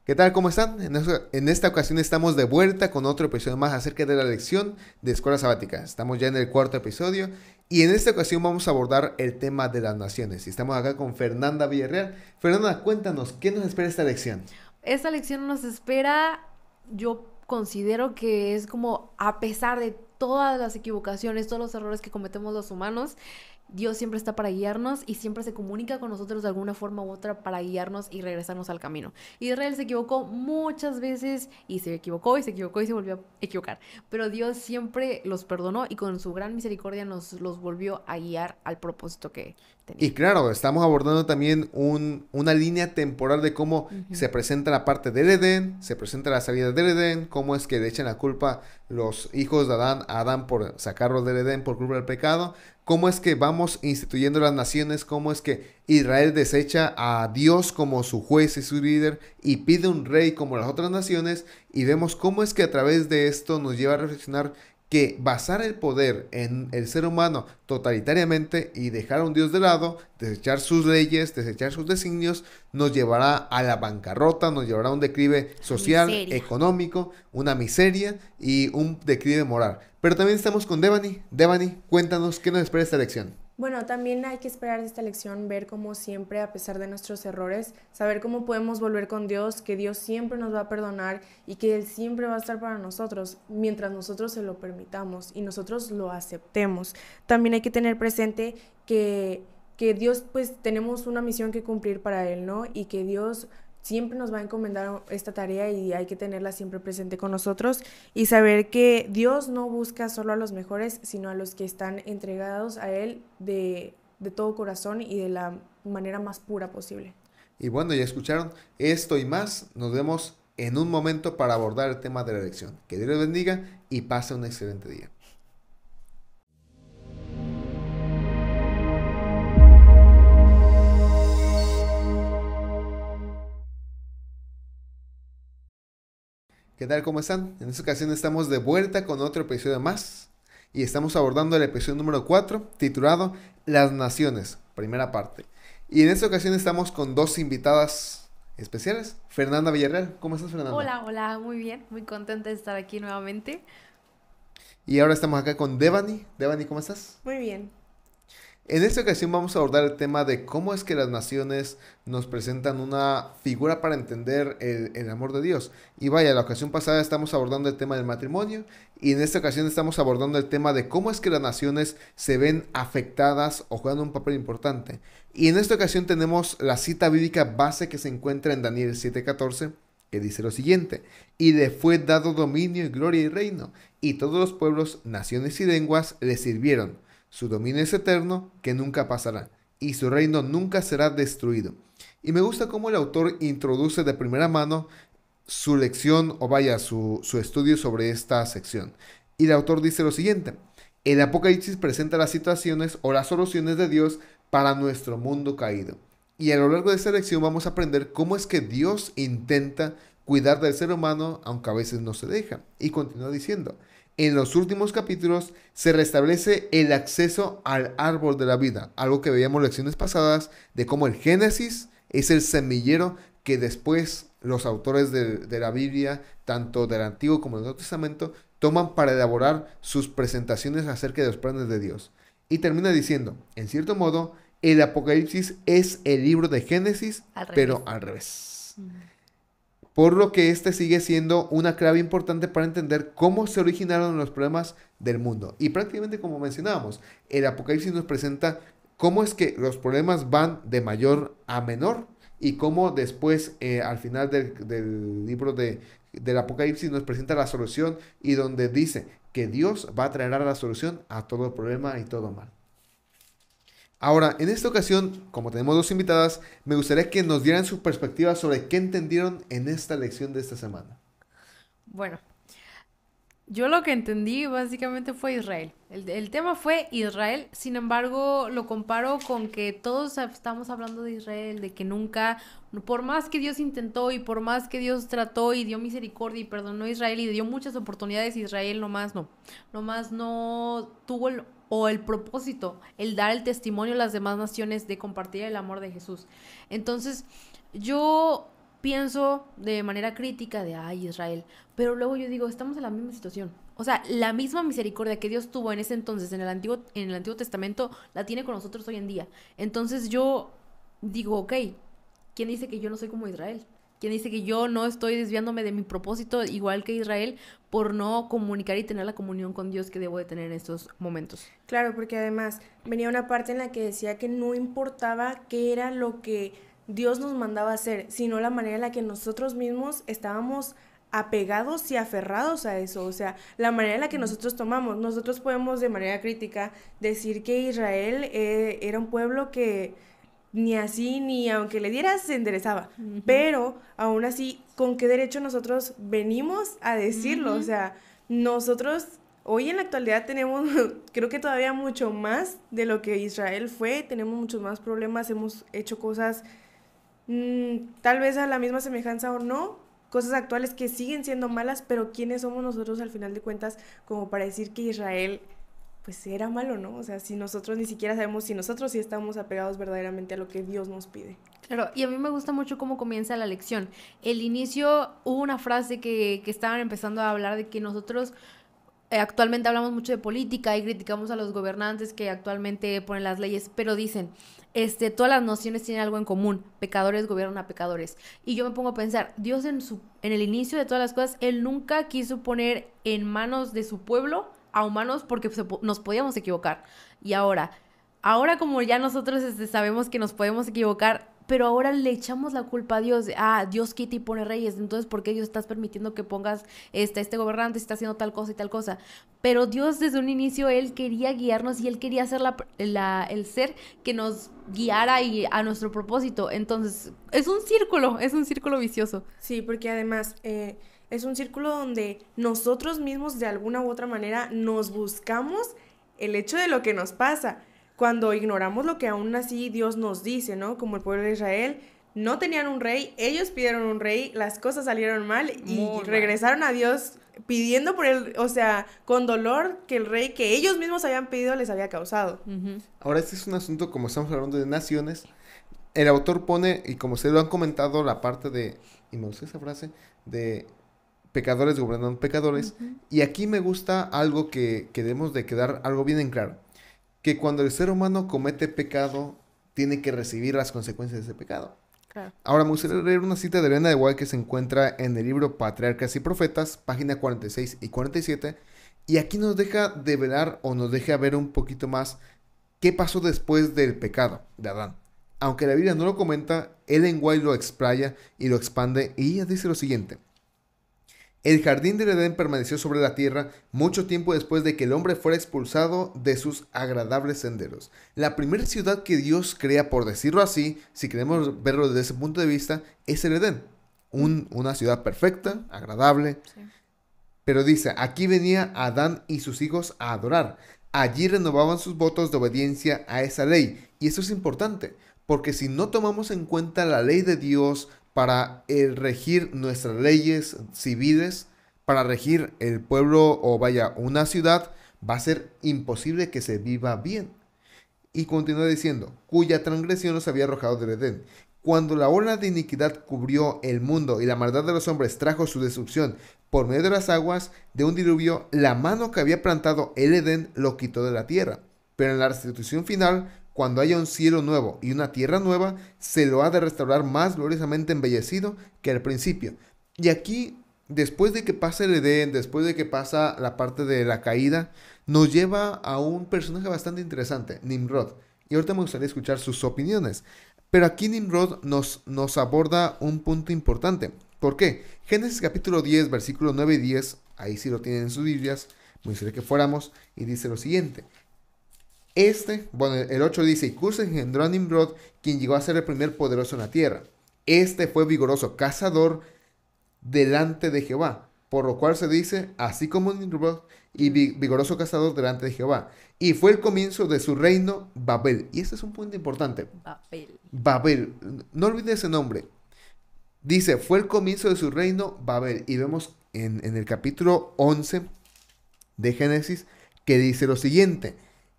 ¿Qué tal? ¿Cómo están? En esta ocasión estamos de vuelta con otro episodio más acerca de la lección de escuela sabática. Estamos ya en el cuarto episodio y en esta ocasión vamos a abordar el tema de las naciones. Y estamos acá con Fernanda Villarreal. Fernanda, cuéntanos, ¿qué nos espera esta lección? Esta lección nos espera, yo considero que es como a pesar de todas las equivocaciones, todos los errores que cometemos los humanos, Dios siempre está para guiarnos y siempre se comunica con nosotros de alguna forma u otra para guiarnos y regresarnos al camino. Israel se equivocó muchas veces y se equivocó y se equivocó y se volvió a equivocar, pero Dios siempre los perdonó y con su gran misericordia nos los volvió a guiar al propósito que Y tenía. claro, estamos abordando también una línea temporal de cómo Ujú. se presenta la parte del Edén, se presenta la salida del Edén, cómo es que le echan la culpa los hijos de Adán a Adán por sacarlos del Edén por culpa del pecado, cómo es que vamos instituyendo las naciones, cómo es que Israel desecha a Dios como su juez y su líder y pide un rey como las otras naciones, y vemos cómo es que a través de esto nos lleva a reflexionar que basar el poder en el ser humano totalitariamente y dejar a un Dios de lado, desechar sus leyes, desechar sus designios, nos llevará a la bancarrota, nos llevará a un declive La social, miseria. económico, una miseria y un declive moral. Pero también estamos con Devani. Devani, cuéntanos qué nos espera esta lección. Bueno, también hay que esperar de esta lección, ver cómo siempre, a pesar de nuestros errores, saber cómo podemos volver con Dios, que Dios siempre nos va a perdonar y que Él siempre va a estar para nosotros, mientras nosotros se lo permitamos y nosotros lo aceptemos. También hay que tener presente que Dios, pues tenemos una misión que cumplir para Él, ¿no? Y que Dios siempre nos va a encomendar esta tarea y hay que tenerla siempre presente con nosotros y saber que Dios no busca solo a los mejores, sino a los que están entregados a Él de todo corazón y de la manera más pura posible. Y bueno, ya escucharon esto y más. Nos vemos en un momento para abordar el tema de la lección. Que Dios les bendiga y pase un excelente día. ¿Qué tal? ¿Cómo están? En esta ocasión estamos de vuelta con otro episodio más y estamos abordando el episodio número 4 titulado Las Naciones, primera parte. Y en esta ocasión estamos con dos invitadas especiales. Fernanda Villarreal, ¿cómo estás, Fernanda? Hola, hola, muy bien, muy contenta de estar aquí nuevamente. Y ahora estamos acá con Devani. Devani, ¿cómo estás? Muy bien. En esta ocasión vamos a abordar el tema de cómo es que las naciones nos presentan una figura para entender el amor de Dios. Y vaya, la ocasión pasada estamos abordando el tema del matrimonio y en esta ocasión estamos abordando el tema de cómo es que las naciones se ven afectadas o juegan un papel importante. Y en esta ocasión tenemos la cita bíblica base que se encuentra en Daniel 7:14, que dice lo siguiente: y le fue dado dominio y gloria y reino, y todos los pueblos, naciones y lenguas le sirvieron. Su dominio es eterno, que nunca pasará, y su reino nunca será destruido. Y me gusta cómo el autor introduce de primera mano su lección, o vaya, su estudio sobre esta sección. Y el autor dice lo siguiente: el Apocalipsis presenta las situaciones o las soluciones de Dios para nuestro mundo caído. Y a lo largo de esta lección vamos a aprender cómo es que Dios intenta cuidar del ser humano, aunque a veces no se deja. Y continúa diciendo: en los últimos capítulos se restablece el acceso al árbol de la vida, algo que veíamos en lecciones pasadas de cómo el Génesis es el semillero que después los autores de la Biblia, tanto del Antiguo como del Nuevo Testamento, toman para elaborar sus presentaciones acerca de los planes de Dios. Y termina diciendo, en cierto modo, el Apocalipsis es el libro de Génesis, Al pero revés. al revés. Mm. Por lo que este sigue siendo una clave importante para entender cómo se originaron los problemas del mundo. Y prácticamente como mencionábamos, el Apocalipsis nos presenta cómo es que los problemas van de mayor a menor y cómo después, al final del libro del Apocalipsis, nos presenta la solución y donde dice que Dios va a traer la solución a todo problema y todo mal. Ahora, en esta ocasión, como tenemos dos invitadas, me gustaría que nos dieran su perspectiva sobre qué entendieron en esta lección de esta semana. Bueno, yo lo que entendí básicamente fue Israel. El tema fue Israel, sin embargo, lo comparo con que todos estamos hablando de Israel, de que nunca, por más que Dios intentó y por más que Dios trató y dio misericordia y perdonó a Israel y dio muchas oportunidades, Israel nomás no tuvo o el propósito, el dar el testimonio a las demás naciones de compartir el amor de Jesús. Entonces, yo pienso de manera crítica de, ay, Israel, pero luego yo digo, estamos en la misma situación. O sea, la misma misericordia que Dios tuvo en ese entonces, en el Antiguo Testamento, la tiene con nosotros hoy en día. Entonces yo digo, ok, ¿quién dice que yo no soy como Israel? ¿Quién dice que yo no estoy desviándome de mi propósito igual que Israel por no comunicar y tener la comunión con Dios que debo de tener en estos momentos? Claro, porque además venía una parte en la que decía que no importaba qué era lo que Dios nos mandaba hacer, sino la manera en la que nosotros mismos estábamos apegados y aferrados a eso, o sea, la manera en la que nosotros tomamos. Nosotros podemos de manera crítica decir que Israel era un pueblo que ni así, ni aunque le dieras, se enderezaba. Pero, aún así, ¿con qué derecho nosotros venimos a decirlo? O sea, nosotros hoy en la actualidad tenemos, creo que todavía mucho más de lo que Israel fue, tenemos muchos más problemas, hemos hecho cosas, tal vez a la misma semejanza o no, cosas actuales que siguen siendo malas, pero ¿quiénes somos nosotros al final de cuentas como para decir que Israel pues era malo, ¿no? O sea, si nosotros ni siquiera sabemos si nosotros sí estamos apegados verdaderamente a lo que Dios nos pide. Claro, y a mí me gusta mucho cómo comienza la lección. El inicio, hubo una frase que estaban empezando a hablar de que nosotros actualmente hablamos mucho de política y criticamos a los gobernantes que actualmente ponen las leyes, pero dicen, todas las naciones tienen algo en común, pecadores gobiernan a pecadores. Y yo me pongo a pensar, Dios en el inicio de todas las cosas, Él nunca quiso poner en manos de su pueblo a humanos porque nos podíamos equivocar. Y ahora como ya nosotros sabemos que nos podemos equivocar, pero ahora le echamos la culpa a Dios. Dios quita y pone reyes, entonces ¿por qué Dios estás permitiendo que pongas este gobernante, está haciendo tal cosa y tal cosa? Pero Dios desde un inicio, Él quería guiarnos y Él quería ser el ser que nos guiara y a nuestro propósito. Entonces, es un círculo vicioso. Sí, porque además es un círculo donde nosotros mismos de alguna u otra manera nos buscamos el hecho de lo que nos pasa. Cuando ignoramos lo que aún así Dios nos dice, ¿no? Como el pueblo de Israel, no tenían un rey, ellos pidieron un rey, las cosas salieron mal y regresaron a Dios pidiendo por él, o sea, con dolor que el rey que ellos mismos habían pedido les había causado. Ahora, este es un asunto, como estamos hablando de naciones, el autor pone, y como ustedes lo han comentado, la parte de, y me gusta esa frase, de pecadores gobernando pecadores, y aquí me gusta algo que debemos de quedar algo bien en claro. Que cuando el ser humano comete pecado, tiene que recibir las consecuencias de ese pecado. Claro. Ahora me gustaría leer una cita de Elena de White que se encuentra en el libro Patriarcas y Profetas, página 46 y 47, y aquí nos deja develar o nos deja ver un poquito más qué pasó después del pecado de Adán. Aunque la Biblia no lo comenta, Ellen White lo explaya y lo expande, y ella dice lo siguiente. El jardín del Edén permaneció sobre la tierra mucho tiempo después de que el hombre fuera expulsado de sus agradables senderos. La primera ciudad que Dios crea, por decirlo así, si queremos verlo desde ese punto de vista, es el Edén. Una ciudad perfecta, agradable. Sí. Pero dice, aquí venía Adán y sus hijos a adorar. Allí renovaban sus votos de obediencia a esa ley. Y eso es importante, porque si no tomamos en cuenta la ley de Dios para regir nuestras leyes civiles, para regir el pueblo o una ciudad, va a ser imposible que se viva bien. Y continúa diciendo, cuya transgresión los había arrojado del Edén. Cuando la ola de iniquidad cubrió el mundo y la maldad de los hombres trajo su destrucción por medio de las aguas de un diluvio, la mano que había plantado el Edén lo quitó de la tierra. Pero en la restitución final, cuando haya un cielo nuevo y una tierra nueva, se lo ha de restaurar más gloriosamente embellecido que al principio. Y aquí, después de que pasa el Edén, después de que pasa la parte de la caída, nos lleva a un personaje bastante interesante, Nimrod. Y ahorita me gustaría escuchar sus opiniones. Pero aquí Nimrod nos aborda un punto importante. ¿Por qué? Génesis capítulo 10, versículos 9 y 10, ahí sí lo tienen en sus Biblias, me gustaría que fuéramos, y dice lo siguiente. El 8 dice, y Cus engendró a Nimrod, quien llegó a ser el primer poderoso en la tierra. Fue vigoroso cazador delante de Jehová, por lo cual se dice, así como Nimrod, y vigoroso cazador delante de Jehová. Y fue el comienzo de su reino, Babel. Y este es un punto importante. Babel. No olviden ese nombre. Dice, fue el comienzo de su reino, Babel. Y vemos en el capítulo 11 de Génesis que dice lo siguiente.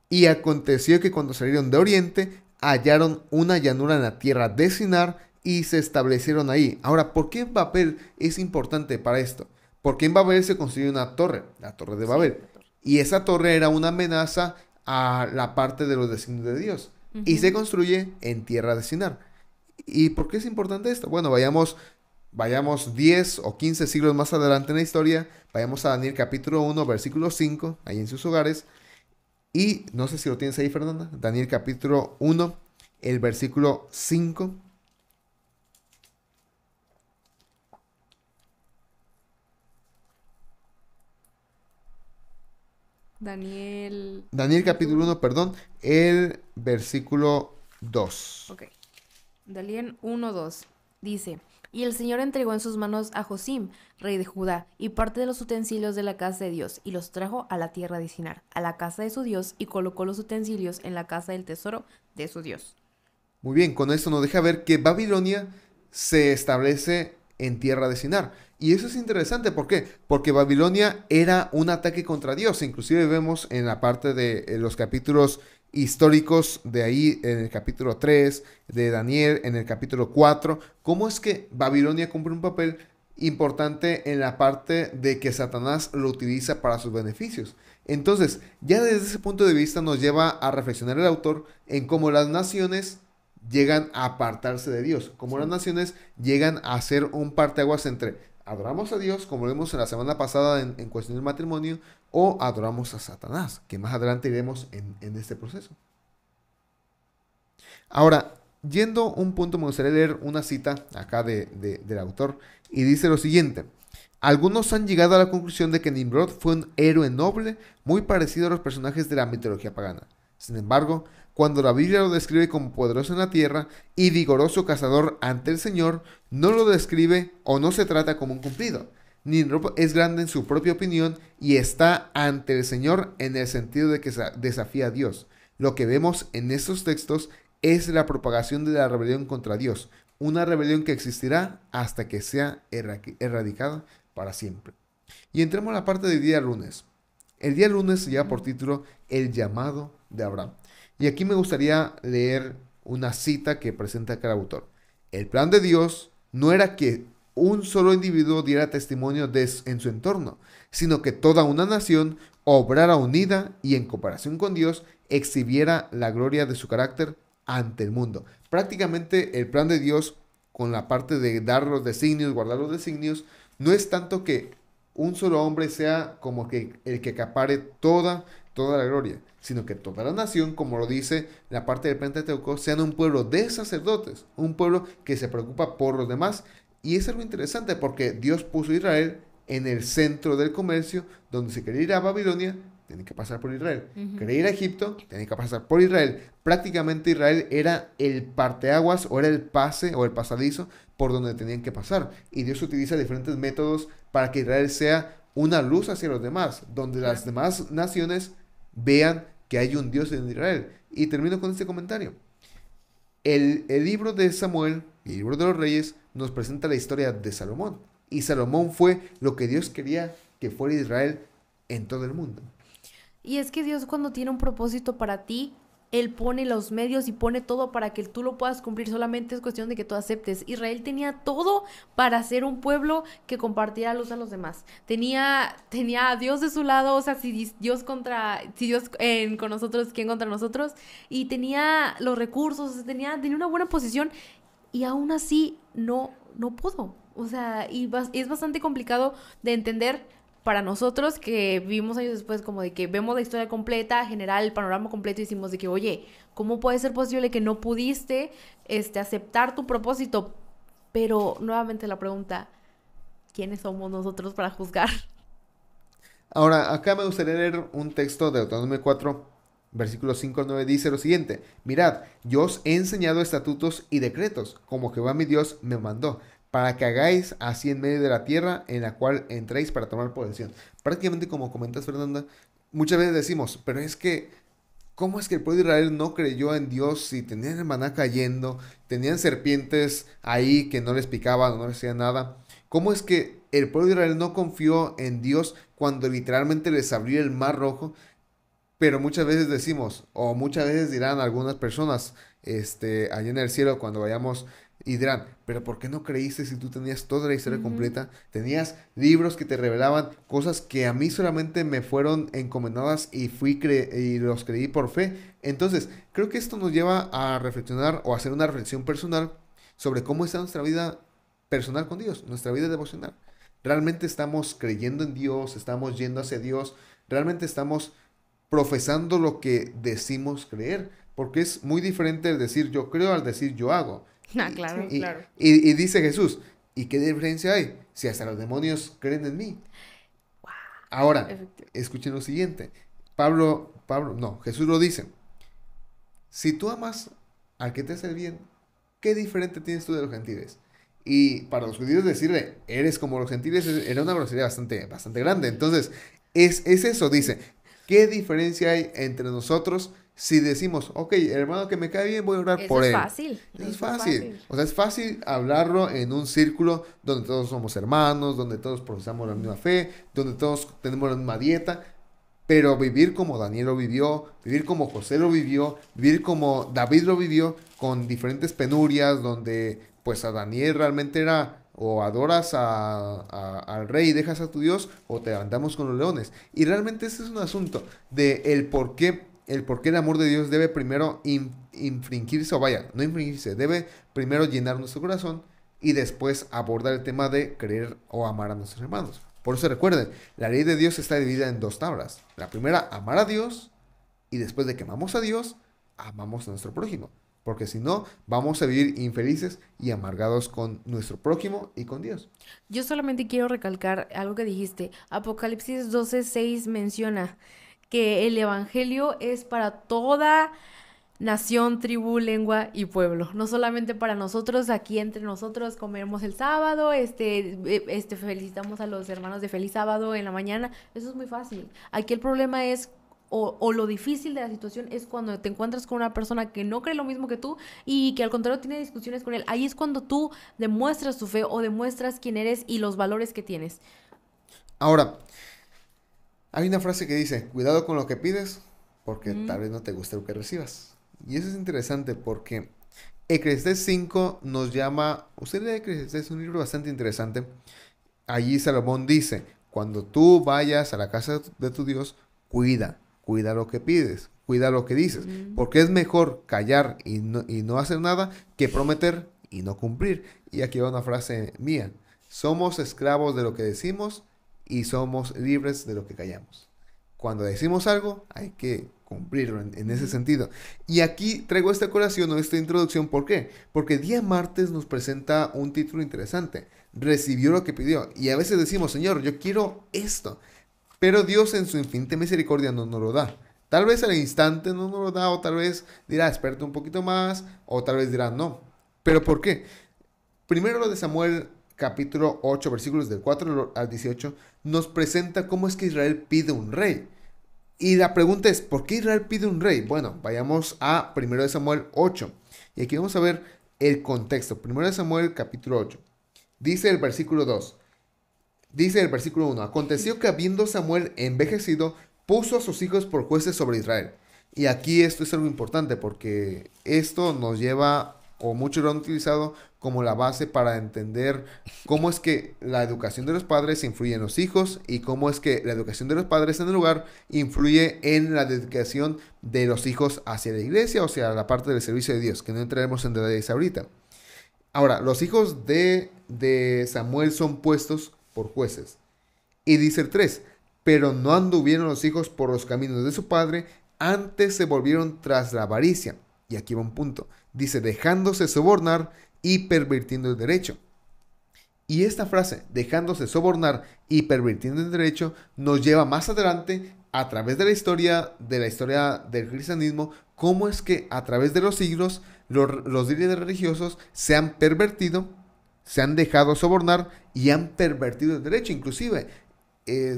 Y aconteció que cuando salieron de oriente, hallaron una llanura en la tierra de Sinar y se establecieron ahí. Ahora, ¿por qué Babel es importante para esto? Porque en Babel se construyó una torre, la torre de Babel. Y esa torre era una amenaza a la parte de los designios de Dios. Y se construye en tierra de Sinar. ¿Y por qué es importante esto? Bueno, vayamos 10 o 15 siglos más adelante en la historia. Vayamos a Daniel capítulo 1, versículo 5, ahí en sus hogares. Y no sé si lo tienes ahí, Fernanda. Daniel capítulo 1, el versículo 5. Daniel capítulo 1, perdón, el versículo 2. Ok. Daniel 1:2 dice: Y el Señor entregó en sus manos a Josim, rey de Judá, y parte de los utensilios de la casa de Dios, y los trajo a la tierra de Sinar, a la casa de su Dios, y colocó los utensilios en la casa del tesoro de su Dios. Muy bien, con esto nos deja ver que Babilonia se establece en tierra de Sinar. Y eso es interesante, ¿por qué? Porque Babilonia era un ataque contra Dios. Inclusive vemos en la parte de los capítulos históricos de ahí, en el capítulo 3 de Daniel, en el capítulo 4, cómo es que Babilonia cumple un papel importante en la parte de que Satanás lo utiliza para sus beneficios. Entonces, ya desde ese punto de vista nos lleva a reflexionar el autor en cómo las naciones llegan a apartarse de Dios, cómo las naciones llegan a ser un parteaguas entre adoramos a Dios, como lo vimos en la semana pasada en cuestión del matrimonio, o adoramos a Satanás, que más adelante iremos en este proceso. Ahora, yendo un punto, me gustaría leer una cita acá del autor, y dice lo siguiente: algunos han llegado a la conclusión de que Nimrod fue un héroe noble, muy parecido a los personajes de la mitología pagana. Sin embargo, cuando la Biblia lo describe como poderoso en la tierra y vigoroso cazador ante el Señor, no lo describe o no se trata como un cumplido. Nimrod es grande en su propia opinión y está ante el Señor en el sentido de que desafía a Dios. Lo que vemos en estos textos es la propagación de la rebelión contra Dios, una rebelión que existirá hasta que sea erradicada para siempre. Y entremos a la parte del día lunes. El día lunes se lleva por título El llamado de Abraham. Y aquí me gustaría leer una cita que presenta acá el autor. El plan de Dios no era que un solo individuo diera testimonio en su entorno, sino que toda una nación obrara unida y en cooperación con Dios exhibiera la gloria de su carácter ante el mundo. Prácticamente el plan de Dios, con la parte de dar los designios, guardar los designios, no es tanto que un solo hombre sea como que el que acapare toda la gloria, sino que toda la nación, como lo dice la parte del Pentateuco, sean un pueblo de sacerdotes, un pueblo que se preocupa por los demás. Y es algo interesante porque Dios puso a Israel en el centro del comercio, donde se quería ir a Babilonia, tienen que pasar por Israel. Quería ir a Egipto, tienen que pasar por Israel. Prácticamente Israel era el parteaguas o era el pase o el pasadizo por donde tenían que pasar. Y Dios utiliza diferentes métodos para que Israel sea una luz hacia los demás, donde las demás naciones vean que hay un Dios en Israel. Y termino con este comentario. El libro de Samuel, el libro de los Reyes, nos presenta la historia de Salomón. Y Salomón fue lo que Dios quería que fuera Israel en todo el mundo. Y es que Dios, cuando tiene un propósito para ti, Él pone los medios y pone todo para que tú lo puedas cumplir. Solamente es cuestión de que tú aceptes. Israel tenía todo para ser un pueblo que compartiera luz a los demás. Tenía a Dios de su lado, o sea, si Dios con nosotros, ¿quién contra nosotros? Y tenía los recursos, tenía una buena posición, y aún así no pudo. O sea, es bastante complicado de entender para nosotros que vivimos años después, como de que vemos la historia completa, general, el panorama completo, y decimos de que, oye, ¿cómo puede ser posible que no pudiste aceptar tu propósito? Pero nuevamente la pregunta, ¿quiénes somos nosotros para juzgar? Ahora, acá me gustaría leer un texto de Deuteronomio 4, versículos 5 al 9, dice lo siguiente: mirad, yo os he enseñado estatutos y decretos, como Jehová mi Dios me mandó, para que hagáis así en medio de la tierra en la cual entréis para tomar posesión. Prácticamente, como comentas, Fernanda, muchas veces decimos, pero es que, ¿cómo es que el pueblo de Israel no creyó en Dios si tenían el maná cayendo, tenían serpientes ahí que no les picaban o no les hacían nada? ¿Cómo es que el pueblo de Israel no confió en Dios cuando literalmente les abrió el mar rojo? Pero muchas veces decimos, o muchas veces dirán algunas personas, allá en el cielo, cuando vayamos Y dirán, pero ¿por qué no creíste si tú tenías toda la historia Ujú. completa? Tenías libros que te revelaban cosas que a mí solamente me fueron encomendadas y y los creí por fe. Entonces, creo que esto nos lleva a reflexionar o a hacer una reflexión personal sobre cómo está nuestra vida personal con Dios, nuestra vida devocional. ¿Realmente estamos creyendo en Dios? ¿Estamos yendo hacia Dios? ¿Realmente estamos profesando lo que decimos creer? Porque es muy diferente el decir yo creo al decir yo hago. Ah, Y, claro. Sí, y- claro. y dice Jesús, ¿y qué diferencia hay si hasta los demonios creen en mí? Ahora, Efectivo. escuchen lo siguiente. No, Jesús lo dice. Si tú amas al que te hace el bien, ¿qué diferente tienes tú de los gentiles? Y para los judíos decirle, eres como los gentiles, era una grosería bastante grande. Entonces, es eso, dice, ¿qué diferencia hay entre nosotros si decimos, ok, hermano que me cae bien, voy a orar Eso por es él? fácil. Eso es fácil. O sea, es fácil hablarlo en un círculo donde todos somos hermanos, donde todos profesamos la misma fe, donde todos tenemos la misma dieta. Pero vivir como Daniel lo vivió, vivir como José lo vivió, vivir como David lo vivió, con diferentes penurias, donde pues a Daniel realmente era o adoras al rey y dejas a tu Dios, o te levantamos con los leones. Y realmente ese es un asunto de el por qué el amor de Dios debe primero infringirse, o vaya, no infringirse, debe primero llenar nuestro corazón y después abordar el tema de creer o amar a nuestros hermanos. Por eso recuerden, la ley de Dios está dividida en dos tablas. La primera, amar a Dios, y después de que amamos a Dios, amamos a nuestro prójimo. Porque si no, vamos a vivir infelices y amargados con nuestro prójimo y con Dios. Yo solamente quiero recalcar algo que dijiste. Apocalipsis 12:6 menciona que el evangelio es para toda nación, tribu, lengua y pueblo. No solamente para nosotros, aquí entre nosotros comemos el sábado, felicitamos a los hermanos de feliz sábado en la mañana. Eso es muy fácil. Aquí el problema es o lo difícil de la situación es cuando te encuentras con una persona que no cree lo mismo que tú y que al contrario tiene discusiones con él. Ahí es cuando tú demuestras tu fe o demuestras quién eres y los valores que tienes. Ahora, hay una frase que dice, cuidado con lo que pides, porque Mm. tal vez no te guste lo que recibas. Y eso es interesante porque Eclesiastés 5 nos llama, usted lee Eclesiastés, es un libro bastante interesante. Allí Salomón dice, cuando tú vayas a la casa de tu Dios, cuida lo que pides, cuida lo que dices, Mm. porque es mejor callar y no hacer nada que prometer y no cumplir. Y aquí va una frase mía, somos esclavos de lo que decimos y somos libres de lo que callamos. Cuando decimos algo, hay que cumplirlo en ese sentido. Y aquí traigo esta colación o esta introducción, ¿por qué? Porque día martes nos presenta un título interesante. Recibió lo que pidió. Y a veces decimos, Señor, yo quiero esto. Pero Dios en su infinita misericordia no nos lo da. Tal vez al instante no nos lo da, o tal vez dirá, espérate un poquito más, o tal vez dirá, no. ¿Pero por qué? Primero lo de Samuel capítulo 8, versículos del 4 al 18, nos presenta cómo es que Israel pide un rey. Y la pregunta es, ¿por qué Israel pide un rey? Bueno, vayamos a 1 de Samuel 8. Y aquí vamos a ver el contexto. 1 de Samuel capítulo 8. Dice el versículo 2. Dice el versículo 1. Aconteció que habiendo Samuel envejecido, puso a sus hijos por jueces sobre Israel. Y aquí esto es algo importante porque esto nos lleva, o muchos lo han utilizado como la base para entender cómo es que la educación de los padres influye en los hijos y cómo es que la educación de los padres en el hogar influye en la dedicación de los hijos hacia la iglesia, o sea, la parte del servicio de Dios, que no entraremos en detalles ahorita. Ahora, los hijos de Samuel son puestos por jueces. Y dice el 3, pero no anduvieron los hijos por los caminos de su padre, antes se volvieron tras la avaricia. Y aquí va un punto. Dice, dejándose sobornar y pervirtiendo el derecho. Y esta frase, dejándose sobornar y pervirtiendo el derecho, nos lleva más adelante a través de la historia del cristianismo, cómo es que a través de los siglos los líderes religiosos se han pervertido, se han dejado sobornar y han pervertido el derecho. Inclusive,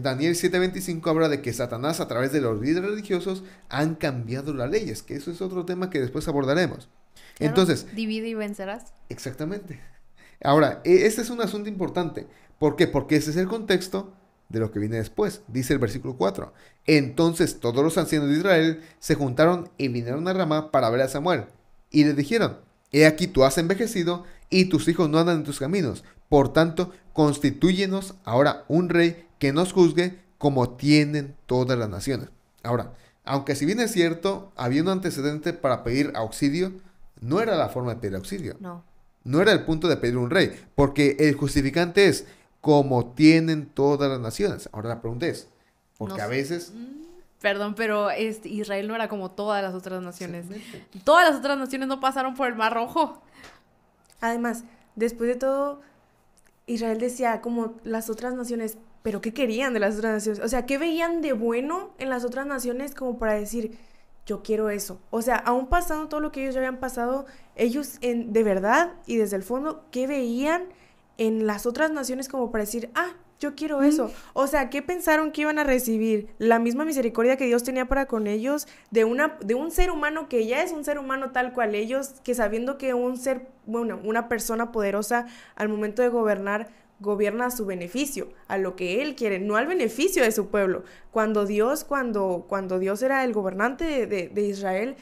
Daniel 7:25 habla de que Satanás a través de los líderes religiosos han cambiado las leyes, que eso es otro tema que después abordaremos. Claro, Entonces, divide y vencerás. exactamente. Ahora, este es un asunto importante. ¿Por qué? Porque ese es el contexto de lo que viene después. Dice el versículo 4. Entonces todos los ancianos de Israel se juntaron y vinieron a Ramá para ver a Samuel. Y le dijeron, he aquí tú has envejecido y tus hijos no andan en tus caminos. Por tanto, constitúyenos ahora un rey que nos juzgue como tienen todas las naciones. Ahora, aunque si bien es cierto, había un antecedente para pedir auxilio, no era la forma de pedir auxilio. No. No era el punto de pedir un rey, porque el justificante es como tienen todas las naciones. Ahora la pregunta es, porque No a sé. veces... Perdón, pero Israel no era como todas las otras naciones. Exactamente. Todas las otras naciones no pasaron por el Mar Rojo. Además, después de todo, Israel decía como las otras naciones, pero ¿qué querían de las otras naciones? O sea, ¿qué veían de bueno en las otras naciones como para decir, yo quiero eso? O sea, aún pasando todo lo que ellos ya habían pasado, ellos de verdad y desde el fondo, ¿qué veían en las otras naciones como para decir, yo quiero eso? O sea, ¿qué pensaron que iban a recibir? La misma misericordia que Dios tenía para con ellos, de un ser humano que ya es un ser humano tal cual ellos, que sabiendo que una persona poderosa al momento de gobernar, gobierna a su beneficio, a lo que él quiere, no al beneficio de su pueblo. Cuando Dios era el gobernante de Israel,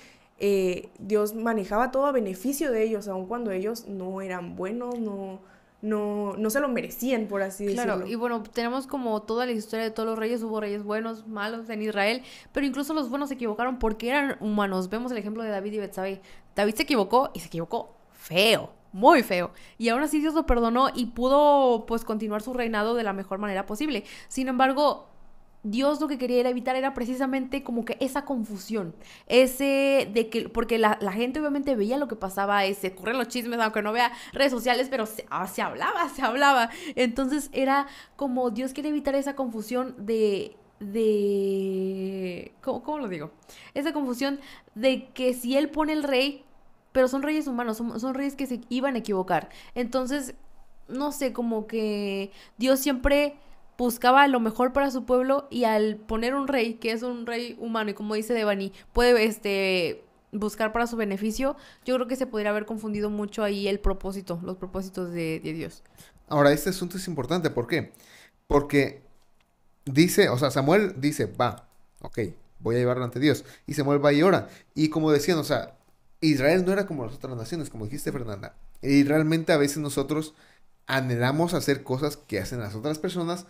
Dios manejaba todo a beneficio de ellos, aun cuando ellos no eran buenos, no se lo merecían, por así Claro, decirlo. y bueno, tenemos como toda la historia de todos los reyes, hubo reyes buenos, malos en Israel, pero incluso los buenos se equivocaron porque eran humanos. Vemos el ejemplo de David y Betsabé. David se equivocó y se equivocó feo, muy feo, y aún así Dios lo perdonó y pudo pues continuar su reinado de la mejor manera posible. Sin embargo, Dios lo que quería era evitar era precisamente como que esa confusión, porque la gente obviamente veía lo que pasaba, se corren los chismes, aunque no vea redes sociales, pero se hablaba. Entonces era como Dios quiere evitar esa confusión ¿cómo lo digo? Esa confusión de que si él pone el rey, pero son reyes humanos, son reyes que se iban a equivocar. Entonces, no sé, como que Dios siempre buscaba lo mejor para su pueblo y al poner un rey, que es un rey humano y como dice Devani, puede buscar para su beneficio, yo creo que se podría haber confundido mucho ahí los propósitos de Dios. Ahora, este asunto es importante, ¿por qué? Porque dice, o sea, Samuel dice, va, ok, voy a llevarlo ante Dios. Y Samuel va y ora. Y como decían, o sea, Israel no era como las otras naciones, como dijiste, Fernanda. Y realmente a veces nosotros anhelamos hacer cosas que hacen las otras personas,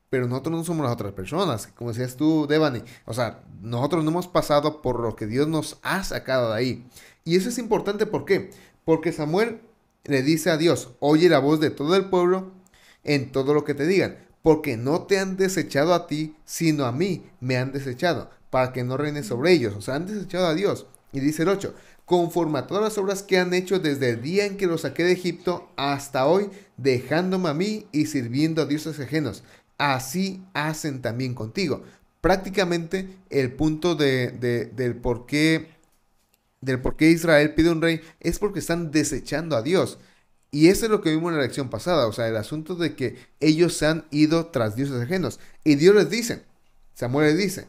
pero nosotros no somos las otras personas. Como decías tú, Devani, o sea, nosotros no hemos pasado por lo que Dios nos ha sacado de ahí. Y eso es importante, ¿por qué? Porque Samuel le dice a Dios, oye la voz de todo el pueblo en todo lo que te digan, porque no te han desechado a ti, sino a mí me han desechado, para que no reines sobre ellos. O sea, han desechado a Dios. Y dice el 8, conforme a todas las obras que han hecho desde el día en que los saqué de Egipto hasta hoy, dejándome a mí y sirviendo a dioses ajenos. Así hacen también contigo. Prácticamente el punto del por qué Israel pide un rey es porque están desechando a Dios. Y eso es lo que vimos en la lección pasada, o sea, el asunto de que ellos se han ido tras dioses ajenos. Y Dios les dice, Samuel les dice,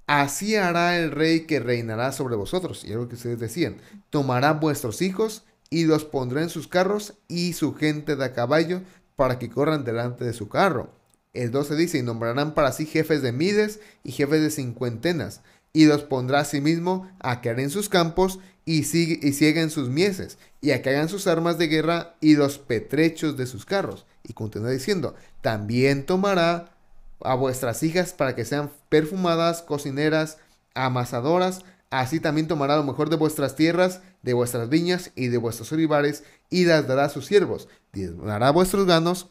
así hará el rey que reinará sobre vosotros. Y es lo que ustedes decían, tomará vuestros hijos y los pondrá en sus carros y su gente de a caballo para que corran delante de su carro. El 12 dice, y nombrarán para sí jefes de mides y jefes de cincuentenas, y los pondrá a sí mismo a que en sus campos y sieguen sus mieses, y a que hagan sus armas de guerra y los petrechos de sus carros. Y continúa diciendo, también tomará a vuestras hijas para que sean perfumadas, cocineras, amasadoras, así también tomará lo mejor de vuestras tierras, de vuestras viñas y de vuestros olivares, y las dará a sus siervos, dará vuestros ganos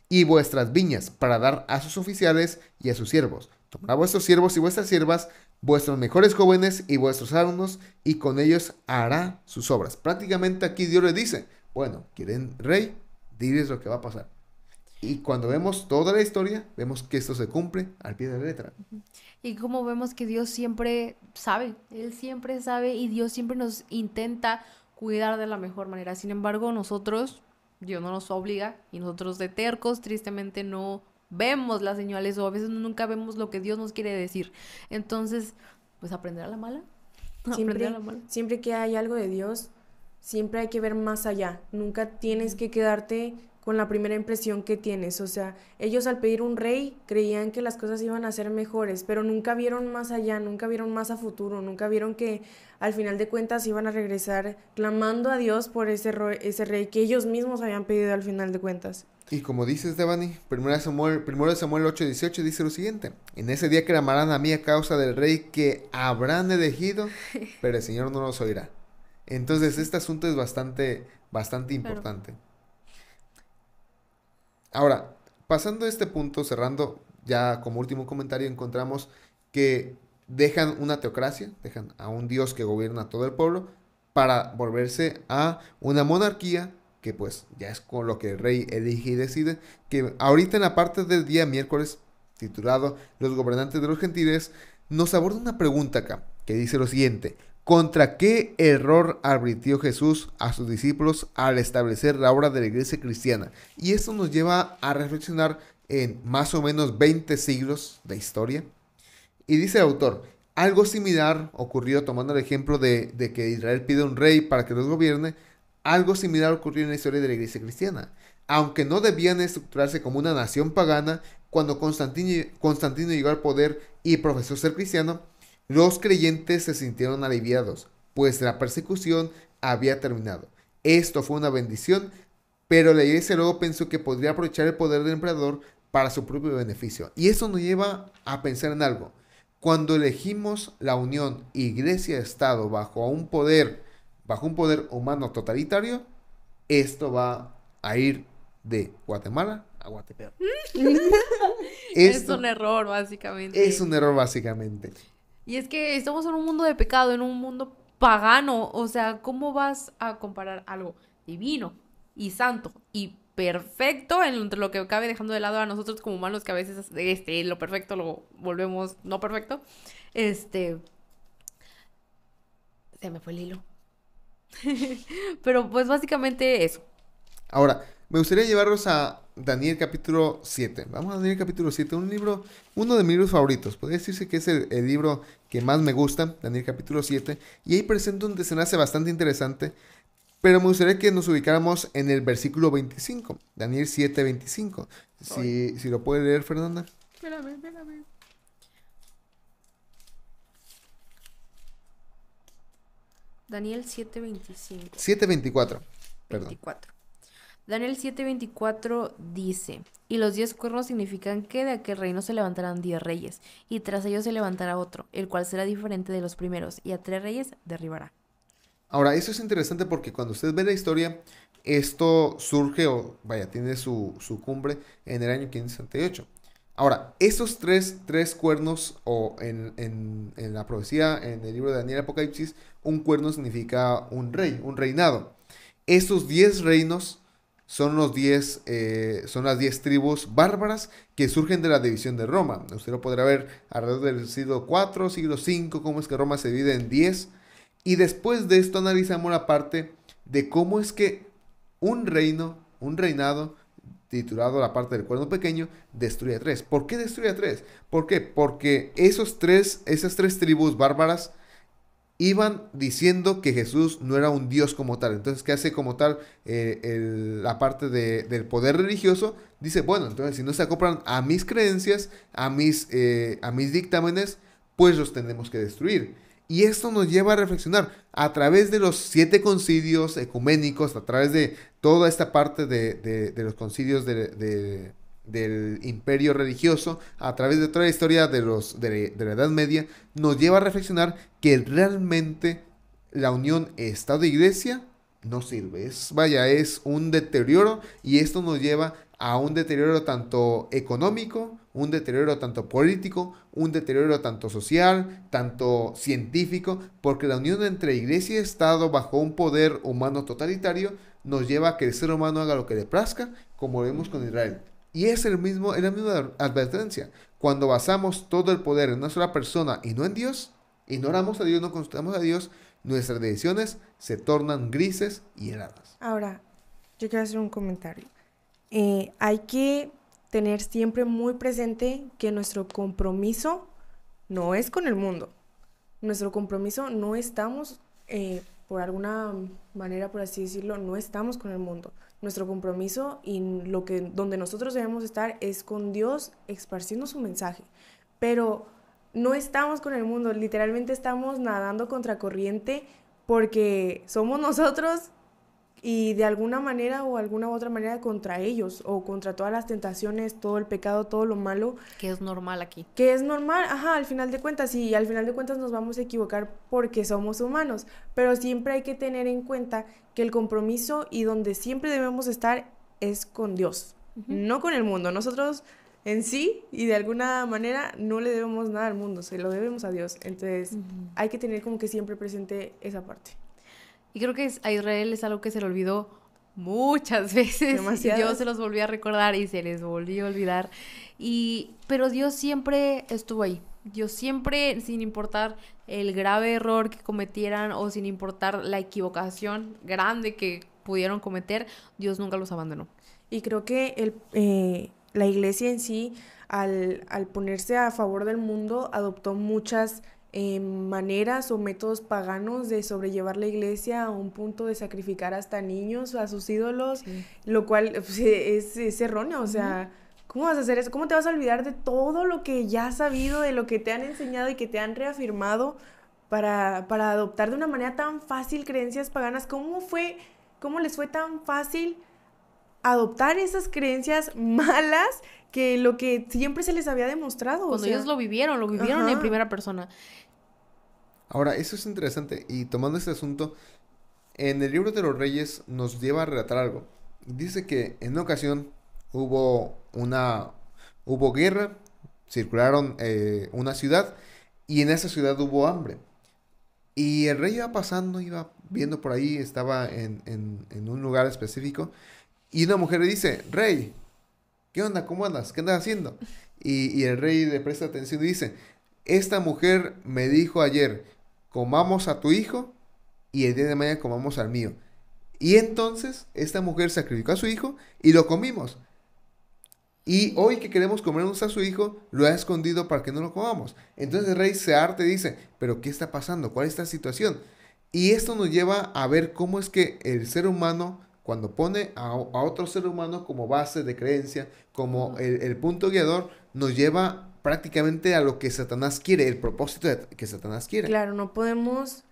y vuestras viñas para dar a sus oficiales y a sus siervos. Tomará vuestros siervos y vuestras siervas, vuestros mejores jóvenes y vuestros alumnos, y con ellos hará sus obras. Prácticamente aquí Dios les dice, bueno, ¿quieren rey? Diles lo que va a pasar. Y cuando vemos toda la historia, vemos que esto se cumple al pie de la letra. Y como vemos que Dios siempre sabe, Él siempre sabe y Dios siempre nos intenta cuidar de la mejor manera. Sin embargo, Dios no nos obliga y nosotros de tercos tristemente no vemos las señales o a veces nunca vemos lo que Dios nos quiere decir. Entonces, pues aprender a la mala. Aprender a la mala. Siempre que hay algo de Dios, siempre hay que ver más allá. Nunca tienes que quedarte con la primera impresión que tienes. O sea, ellos al pedir un rey creían que las cosas iban a ser mejores, pero nunca vieron más allá, nunca vieron más a futuro, nunca vieron que al final de cuentas iban a regresar clamando a Dios por ese rey que ellos mismos habían pedido al final de cuentas. Y como dices, Devani, 1 Samuel 8:18 dice lo siguiente: en ese día clamarán a mí a causa del rey que habrán elegido, pero el Señor no los oirá. Entonces, este asunto es bastante importante. Claro. Ahora, pasando a este punto, cerrando, ya como último comentario, encontramos que dejan una teocracia, dejan a un Dios que gobierna a todo el pueblo, para volverse a una monarquía, que pues ya es con lo que el rey elige y decide, que ahorita en la parte del día miércoles, titulado Los gobernantes de los gentiles, nos aborda una pregunta acá, que dice lo siguiente: ¿contra qué error advirtió Jesús a sus discípulos al establecer la obra de la iglesia cristiana? Y esto nos lleva a reflexionar en más o menos 20 siglos de historia. Y dice el autor: algo similar ocurrió, tomando el ejemplo de que Israel pide un rey para que los gobierne, algo similar ocurrió en la historia de la iglesia cristiana. Aunque no debían estructurarse como una nación pagana, cuando Constantino llegó al poder y profesó ser cristiano, los creyentes se sintieron aliviados, pues la persecución había terminado. Esto fue una bendición, pero la iglesia luego pensó que podría aprovechar el poder del emperador para su propio beneficio. Y eso nos lleva a pensar en algo. Cuando elegimos la unión iglesia-estado bajo un poder humano totalitario, esto va a ir de Guatemala a Guatepeor. Es un error, básicamente. Es un error, básicamente. Y es que estamos en un mundo de pecado, en un mundo pagano. O sea, ¿cómo vas a comparar algo divino y santo y perfecto entre lo que cabe, dejando de lado a nosotros como humanos, que a veces lo perfecto lo volvemos no perfecto? Se me fue el hilo. Pero pues básicamente eso. Ahora, me gustaría llevarlos a Daniel capítulo 7. Vamos a Daniel capítulo 7, uno de mis libros favoritos. Podría decirse que es el libro que más me gusta, Daniel capítulo 7. Y ahí presenta un desenlace bastante interesante. Pero me gustaría que nos ubicáramos en el versículo 25. Daniel 7, 25. Si lo puede leer, Fernanda. Espérame. Daniel 7:25. 7:24. 24. Daniel 7:24 dice: y los 10 cuernos significan que de aquel reino se levantarán 10 reyes, y tras ellos se levantará otro, el cual será diferente de los primeros, y a 3 reyes derribará. Ahora, eso es interesante porque cuando usted ve la historia, esto surge, tiene su cumbre en el año 568. Ahora, esos tres cuernos, o en la profecía, en el libro de Daniel Apocalipsis, un cuerno significa un rey, un reinado. Esos 10 reinos son las 10 tribus bárbaras que surgen de la división de Roma. Usted lo podrá ver alrededor del siglo IV, siglo V, cómo es que Roma se divide en 10. Y después de esto analizamos la parte de cómo es que un reinado, titulado la parte del cuerno pequeño, destruye a 3. ¿Por qué destruye a 3? ¿Por qué? Porque esas tres tribus bárbaras iban diciendo que Jesús no era un Dios como tal. Entonces, ¿qué hace como tal la parte del poder religioso? Dice, bueno, entonces si no se acoplan a mis creencias, a mis dictámenes, pues los tenemos que destruir. Y esto nos lleva a reflexionar a través de los 7 concilios ecuménicos, a través de toda esta parte de los concilios del imperio religioso, a través de toda la historia de la Edad Media, nos lleva a reflexionar que realmente la unión Estado-Iglesia no sirve. Es un deterioro, y esto nos lleva a un deterioro tanto económico, un deterioro tanto político, un deterioro tanto social, tanto científico, porque la unión entre iglesia y Estado bajo un poder humano totalitario nos lleva a que el ser humano haga lo que le plazca, como vemos con Israel. Y es la misma advertencia. Cuando basamos todo el poder en una sola persona y no en Dios, ignoramos a Dios, no consultamos a Dios, nuestras decisiones se tornan grises y heladas. Ahora, yo quiero hacer un comentario. Hay que tener siempre muy presente que nuestro compromiso no es con el mundo. Nuestro compromiso no estamos, por alguna manera, por así decirlo, no estamos con el mundo. nuestro compromiso y donde nosotros debemos estar es con Dios esparciendo su mensaje. Pero no estamos con el mundo, literalmente estamos nadando contra corriente porque somos nosotros y de alguna manera o alguna u otra manera contra ellos o contra todas las tentaciones, todo el pecado, todo lo malo. Que es normal aquí. Que es normal, al final de cuentas, y al final de cuentas nos vamos a equivocar porque somos humanos, pero siempre hay que tener en cuenta que el compromiso y donde siempre debemos estar es con Dios, no con el mundo. Nosotros en sí y de alguna manera no le debemos nada al mundo, se lo debemos a Dios. Entonces hay que tener como que siempre presente esa parte. Y creo que a Israel es algo que se le olvidó muchas veces. Demasiadas. Y Dios se los volvió a recordar y se les volvió a olvidar. Pero Dios siempre estuvo ahí. Dios siempre, sin importar el grave error que cometieran o sin importar la equivocación grande que pudieron cometer, Dios nunca los abandonó. Y creo que la iglesia en sí, al ponerse a favor del mundo, adoptó muchas maneras o métodos paganos de sobrellevar la iglesia a un punto de sacrificar hasta niños a sus ídolos, lo cual pues, es erróneo. O sea, ¿cómo vas a hacer eso? ¿Cómo te vas a olvidar de todo lo que ya has sabido, de lo que te han enseñado y que te han reafirmado para adoptar de una manera tan fácil creencias paganas? ¿Cómo les fue tan fácil adoptar esas creencias malas que lo que siempre se les había demostrado? Cuando ellos lo vivieron en primera persona. Ahora, eso es interesante. Y tomando este asunto, en el libro de los Reyes nos lleva a relatar algo. Dice que en una ocasión hubo guerra, circularon una ciudad y en esa ciudad hubo hambre. Y el rey iba pasando, iba viendo por ahí, estaba en un lugar específico. Y una mujer le dice, Rey, ¿qué onda? ¿Cómo andas? ¿Qué andas haciendo? Y el rey le presta atención y dice, esta mujer me dijo ayer, comamos a tu hijo y el día de mañana comamos al mío. Y entonces esta mujer sacrificó a su hijo y lo comimos. Y hoy que queremos comernos a su hijo, lo ha escondido para que no lo comamos. Entonces el rey se harta y dice, ¿pero qué está pasando? ¿Cuál es esta situación? Y esto nos lleva a ver cómo es que el ser humano, cuando pone a otro ser humano como base de creencia, como el punto guiador, nos lleva prácticamente a lo que Satanás quiere, el propósito que Satanás quiere. Claro, no podemos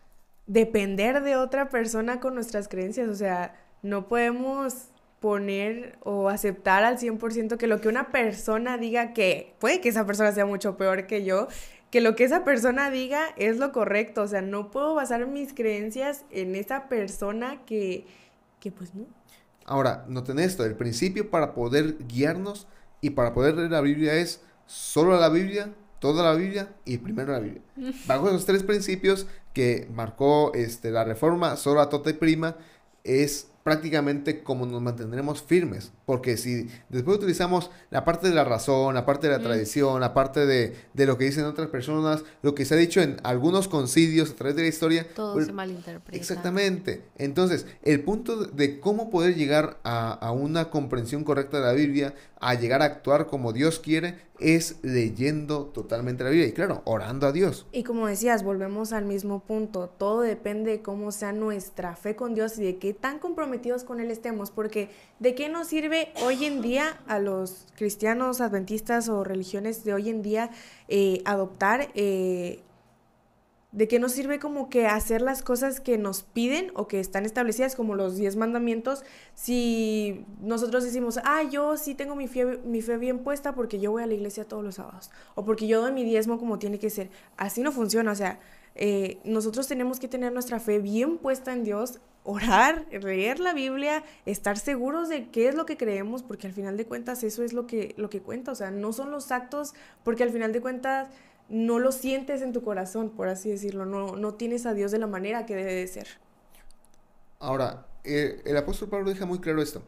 depender de otra persona con nuestras creencias, o sea, no podemos poner o aceptar al 100% que lo que una persona diga, que puede que esa persona sea mucho peor que yo, que lo que esa persona diga es lo correcto. O sea, no puedo basar mis creencias en esa persona que pues no. Ahora, noten esto, el principio para poder guiarnos y para poder leer la Biblia es solo la Biblia, toda la Biblia y primero la Biblia. Bajo esos tres principios que marcó la Reforma, sola, tota y prima, es prácticamente como nos mantendremos firmes, porque si después utilizamos la parte de la razón, la parte de la tradición, la parte de lo que dicen otras personas, lo que se ha dicho en algunos concilios a través de la historia, todo pues, se malinterpreta. Exactamente. Entonces, el punto de cómo poder llegar a una comprensión correcta de la Biblia, a llegar a actuar como Dios quiere, es leyendo totalmente la Biblia y claro, orando a Dios. Y como decías, volvemos al mismo punto, todo depende de cómo sea nuestra fe con Dios y de qué tan comprometidos con Él estemos, porque ¿de qué nos sirve hoy en día a los cristianos, adventistas o religiones de hoy en día adoptar ¿de qué nos sirve como que hacer las cosas que nos piden o que están establecidas como los 10 mandamientos si nosotros decimos, yo sí tengo mi fe bien puesta porque yo voy a la iglesia todos los sábados o porque yo doy mi diezmo como tiene que ser? Así no funciona. O sea, nosotros tenemos que tener nuestra fe bien puesta en Dios, orar, leer la Biblia, estar seguros de qué es lo que creemos, porque al final de cuentas eso es lo que cuenta. O sea, no son los actos, porque al final de cuentas no lo sientes en tu corazón, por así decirlo, no tienes a Dios de la manera que debe de ser. Ahora, el apóstol Pablo deja muy claro esto.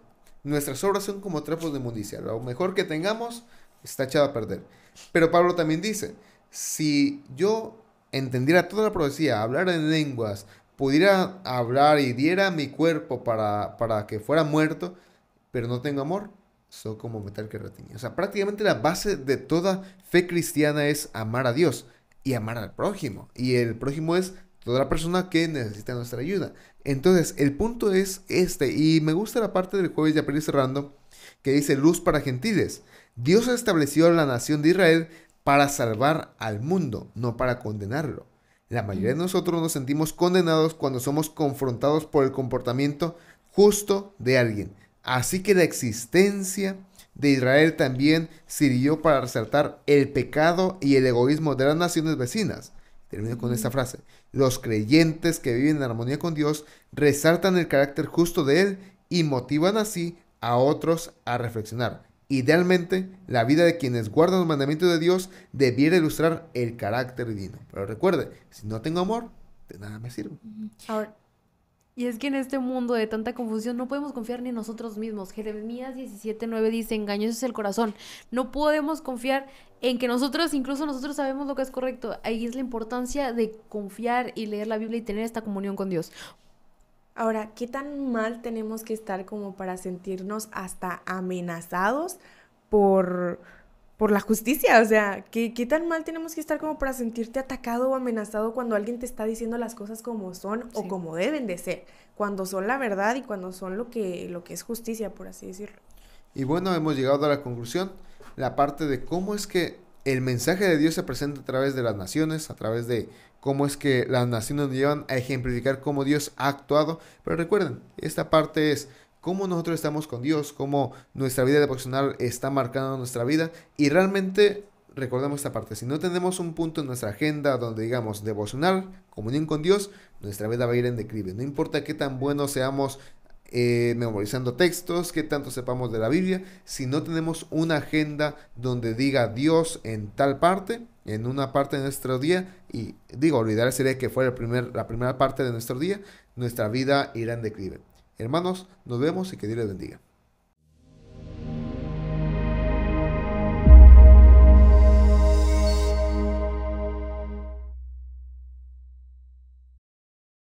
Nuestras obras son como trapos de inmundicia. Lo mejor que tengamos está echado a perder. Pero Pablo también dice, si yo entendiera toda la profecía, hablara en lenguas, pudiera hablar y diera mi cuerpo para que fuera muerto, pero no tengo amor, soy como metal que retiñe. O sea, prácticamente la base de toda fe cristiana es amar a Dios y amar al prójimo. Y el prójimo es toda la persona que necesita nuestra ayuda. Entonces, el punto es este, y me gusta la parte del jueves de aprender cerrando, que dice luz para gentiles. Dios estableció a la nación de Israel para salvar al mundo, no para condenarlo. La mayoría de nosotros nos sentimos condenados cuando somos confrontados por el comportamiento justo de alguien. Así que la existencia de Israel también sirvió para resaltar el pecado y el egoísmo de las naciones vecinas. Termino con esta frase. Los creyentes que viven en armonía con Dios resaltan el carácter justo de Él y motivan así a otros a reflexionar. Idealmente, la vida de quienes guardan los mandamientos de Dios debiera ilustrar el carácter divino. Pero recuerde, si no tengo amor, de nada me sirve. Ahora, Y es que en este mundo de tanta confusión no podemos confiar ni en nosotros mismos. Jeremías 17:9 dice, engañoso es el corazón. No podemos confiar en que nosotros, incluso nosotros sabemos lo que es correcto. Ahí es la importancia de confiar y leer la Biblia y tener esta comunión con Dios. ahora, ¿qué tan mal tenemos que estar como para sentirnos hasta amenazados por, por la justicia? O sea, ¿qué tan mal tenemos que estar como para sentirte atacado o amenazado cuando alguien te está diciendo las cosas como son o Sí. como deben de ser? Cuando son la verdad y cuando son lo que es justicia, por así decirlo. Y bueno, hemos llegado a la conclusión, la parte de cómo es que el mensaje de Dios se presenta a través de las naciones, a través de cómo es que las naciones nos llevan a ejemplificar cómo Dios ha actuado. Pero recuerden, esta parte es cómo nosotros estamos con Dios, cómo nuestra vida devocional está marcando nuestra vida. Y realmente, recordemos esta parte, si no tenemos un punto en nuestra agenda donde digamos devocional, comunión con Dios, nuestra vida va a ir en declive. No importa qué tan buenos seamos memorizando textos, qué tanto sepamos de la Biblia, si no tenemos una agenda donde diga Dios en tal parte, en una parte de nuestro día, y digo, olvidar sería que fuera la primera parte de nuestro día, nuestra vida irá en declive. Hermanos, nos vemos y que Dios les bendiga.